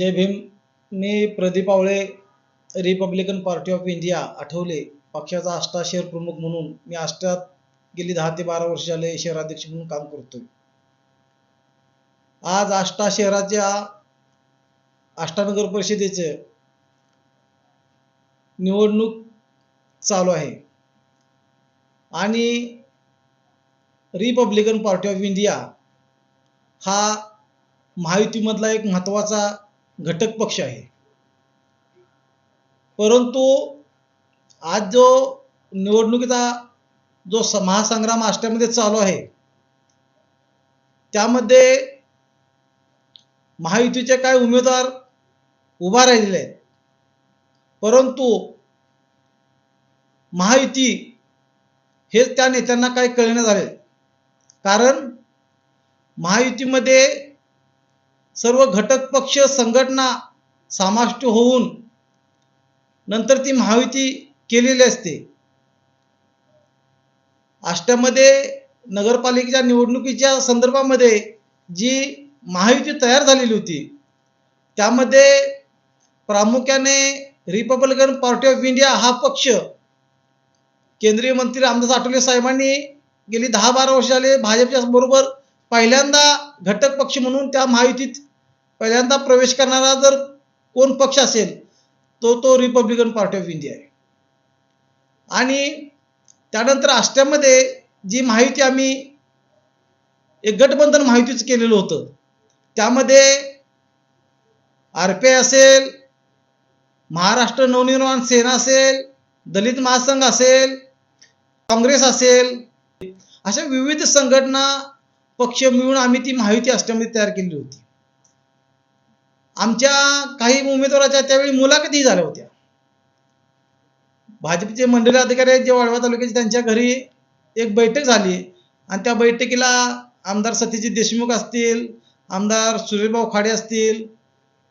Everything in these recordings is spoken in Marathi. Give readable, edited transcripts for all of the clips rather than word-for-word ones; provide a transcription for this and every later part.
जय भीम. मी Pradeep Awale, Republican Party of India Athawale पक्षाचा आष्टा शहर प्रमुख म्हणून मी आष्टात गेली 10 ते 12 वर्ष झाले शहराध्यक्ष म्हणून काम करतोय. आज आष्टा शहराच्या आष्टा नगर परिषदेचे निवडणूक चालू आहे आणि रिपब्लिकन पार्टी ऑफ इंडिया हा महायुतीमधला एक महत्त्वाचा घटक पक्ष आहे. परंतु आज जो निवडणुकीचा जो महासंग्राम आष्ट्यामध्ये चालू आहे त्यामध्ये महायुतीचे काही उमेदवार उभा राहिलेले आहेत, परंतु महायुती हे त्या नेत्यांना काही कळणे झाले. कारण महायुतीमध्ये सर्व घटक पक्ष संघटना समाविष्ट होऊन नंतर ती महायुती केलेली असते. आष्ट्यामध्ये नगरपालिकेच्या निवडणुकीच्या संदर्भामध्ये जी महायुती तयार झालेली होती त्यामध्ये प्रामुख्याने रिपब्लिकन पार्टी ऑफ इंडिया हा पक्ष केंद्रीय मंत्री रामदास आठवले साहेबांनी गेली 10-12 वर्ष झाले भाजपच्या बरोबर पहिल्यांदा घटक पक्ष म्हणून त्या महायुतीत पहिल्यांदा प्रवेश करणारा जर कोण पक्ष असेल तो रिपब्लिकन पार्टी ऑफ इंडिया आहे. आणि त्यानंतर आष्ट्यामध्ये जी महायुती आम्ही एक गठबंधन महायुतीच केलेलं होतं त्यामध्ये RPI असेल, महाराष्ट्र नवनिर्माण सेना असेल, दलित महासंघ असेल, काँग्रेस असेल, अशा विविध संघटना पक्ष मिळून आम्ही ती महायुती आष्ट्यामध्ये तयार केली होती. आमच्या काही उमेदवाराच्या त्यावेळी मुलाखती झाल्या होत्या. भाजपचे मंडळ अधिकारी जे वाळवा तालुक्याचे त्यांच्या घरी एक बैठक झाली आणि त्या बैठकीला आमदार सतीश देशमुख असतील, आमदार सुरेशभाऊ खाडे असतील,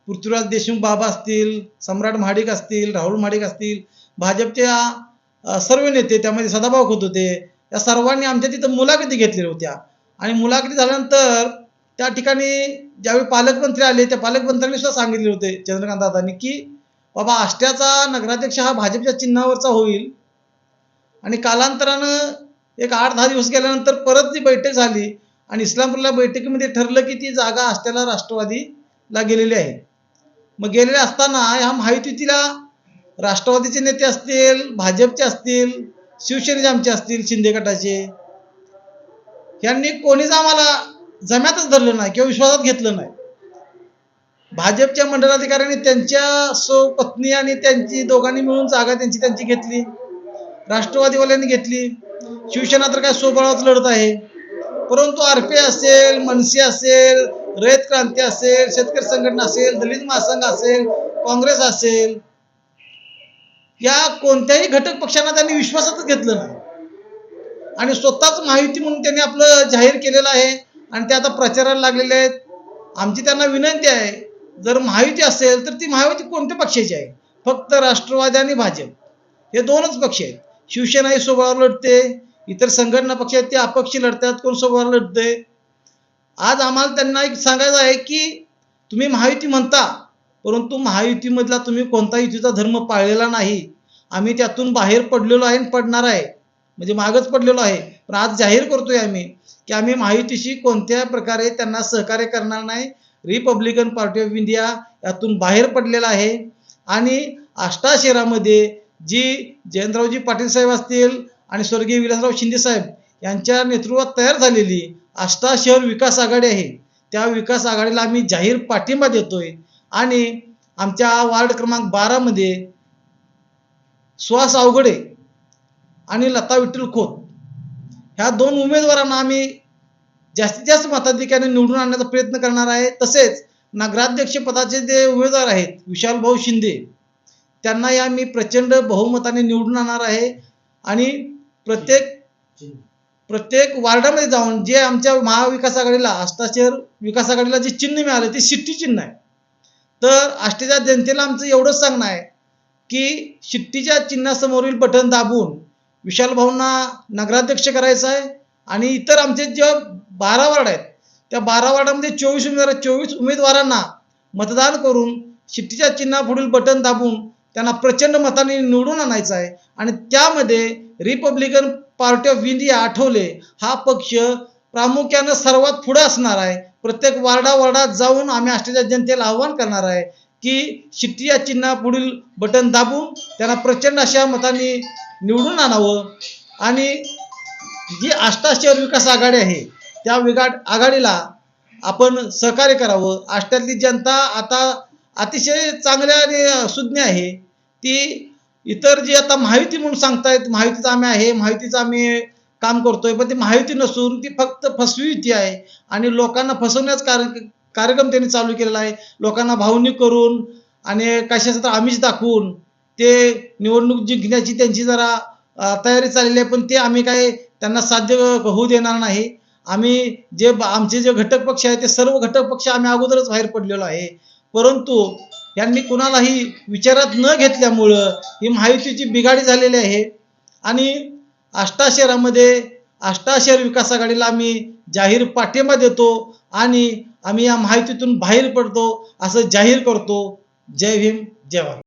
पृथ्वीराज देशमुख बाबा असतील, सम्राट महाडिक असतील, राहुल महाडिक असतील, भाजपच्या सर्व नेते त्यामध्ये सदाभाऊ खोत होते, या सर्वांनी आमच्या तिथं मुलाखती घेतलेल्या होत्या. आणि मुलाखती झाल्यानंतर त्या ठिकाणी ज्यावेळी पालकमंत्री आले त्या पालकमंत्र्यांनी सुद्धा सांगितले होते चंद्रकांत दादांनी की बाबा आष्ट्याचा नगराध्यक्ष हा भाजपच्या चिन्हावरचा होईल. आणि कालांतरानं एक 8-10 दिवस गेल्यानंतर परत ती बैठक झाली आणि इस्लामपूरला बैठकीमध्ये ठरलं की ती जागा आष्ट्याला राष्ट्रवादीला गेलेली आहे. मग गेलेले असताना ह्या महायुतीला राष्ट्रवादीचे नेते असतील, भाजपचे असतील, शिवसेनेचे आमचे असतील, शिंदे गटाचे, यांनी कोणीच आम्हाला जम्यातच धरलं नाही किंवा विश्वासात घेतलं नाही. भाजपच्या मंडलाधिकाऱ्यांनी त्यांच्या पत्नी आणि त्यांची दोघांनी मिळून जागा त्यांची घेतली, राष्ट्रवादीवाल्यांनी घेतली, शिवसेना तर काय स्वबळावरच लढत आहे. परंतु RPI असेल, मनसे असेल, रयत क्रांती असेल, शेतकरी संघटना असेल, दलित महासंघ असेल, काँग्रेस असेल, या कोणत्याही घटक पक्षांना त्यांनी विश्वासातच घेतलं नाही आणि स्वतःच महायुती म्हणून त्यांनी आपलं जाहीर केलेलं आहे आणि ते आता प्रचाराला लागलेले आहेत. आमची त्यांना विनंती आहे, जर महायुती असेल तर ती महायुती कोणत्या पक्षाची आहे? फक्त राष्ट्रवादी आणि भाजप हे दोनच पक्ष आहेत. शिवसेना ही स्वबळावर लढते, इतर संघटना पक्ष आहेत ते अपक्ष लढतात, कोण स्वबळावर लढते. आज आम्हाला त्यांना एक सांगायचं आहे की तुम्ही महायुती म्हणता, परंतु महायुतीमधला तुम्ही कोणता युतीचा धर्म पाळलेला नाही. आम्ही त्यातून बाहेर पडलेलो आहे आणि पडणार आहे, म्हणजे मागच पडलेलो आहे. पण आज जाहीर करतोय आम्ही की आम्ही महायुतीशी कोणत्या प्रकारे त्यांना सहकार्य करणार नाही. रिपब्लिकन पार्टी ऑफ इंडिया यातून बाहेर पडलेला आहे. आणि आष्टा शहरामध्ये जी जयंतरावजी पाटील साहेब असतील आणि स्वर्गीय विलासराव शिंदे साहेब यांच्या नेतृत्वात तयार झालेली आष्टा शहर विकास आघाडी आहे, त्या विकास आघाडीला आम्ही जाहीर पाठिंबा देतोय. आणि आमच्या वार्ड क्रमांक 12 मध्ये सुहास अवघडे आणि लता विठ्ठल खोत ह्या 2 उमेदवारांना आम्ही जास्तीत जास्त मताधिक्याने निवडून आणण्याचा प्रयत्न करणार आहे. तसेच नगराध्यक्ष पदाचे जे उमेदवार आहेत विशालभाऊ शिंदे त्यांनाही आम्ही प्रचंड बहुमताने निवडून आणणार आहे. आणि प्रत्येक वार्डामध्ये जाऊन जे आमच्या महाविकास आघाडीला आष्टा शहर विकास आघाडीला जे चिन्ह मिळाले ते शिट्टी चिन्ह आहे. तर आष्ट्याच्या जनतेला आमचं एवढंच सांगणं आहे की शिट्टीच्या चिन्हासमोरील बटन दाबून विशाल भाऊंना नगराध्यक्ष करायचं आहे. आणि इतर आमचे जे 12 वार्ड आहेत त्या 12 वार्डामध्ये 24 उमेदवारांना मतदान करून शिट्टीच्या चिन्हापुढील बटन दाबून त्यांना प्रचंड मताने निवडून आणायचं आहे. आणि त्यामध्ये Republican Party of India Athawale हा पक्ष प्रामुख्यानं सर्वात पुढे असणार आहे. प्रत्येक वार्डात जाऊन आम्ही आष्टीच्या जनतेला आव्हान करणार आहे की शिट्टी या चिन्हापुढील बटन दाबून त्यांना प्रचंड अशा मतांनी निवडून आणावं. आणि जी आष्टा शहर विकास आघाडी आहे त्या आघाडीला आपण सहकार्य करावं. आष्ट्यातली जनता आता अतिशय चांगल्या आणि सुज्ञ आहे. ती इतर जे आता महायुती म्हणून सांगतायत महायुतीचं आम्ही आहे, महायुतीचं आम्ही काम करतोय, पण ती महायुती नसून ती फक्त फसवी युती आहे. आणि लोकांना फसवण्याचा कार्यक्रम त्यांनी चालू केलेला आहे. लोकांना भावनिक करून आणि कशाचं तर आमिष दाखवून ते निवडणूक जिंकण्याची त्यांची जरा तयारी चाललेली आहे. पण ते आम्ही काय त्यांना साध्य होऊ देणार नाही. आम्ही आमचे जे घटक पक्ष आहेत ते सर्व घटक पक्ष आम्ही अगोदरच बाहेर पडलेलो आहे. परंतु यांनी कुणालाही विचारात न घेतल्यामुळं ही महायुतीची बिघाडी झालेली आहे. आणि आष्टा शहरामध्ये आष्टा शहर विकास आघाडीला आम्ही जाहीर पाठिंबा देतो आणि आम्ही या महायुतीतून बाहेर पडतो असं जाहीर करतो. जय भीम, जय भारत.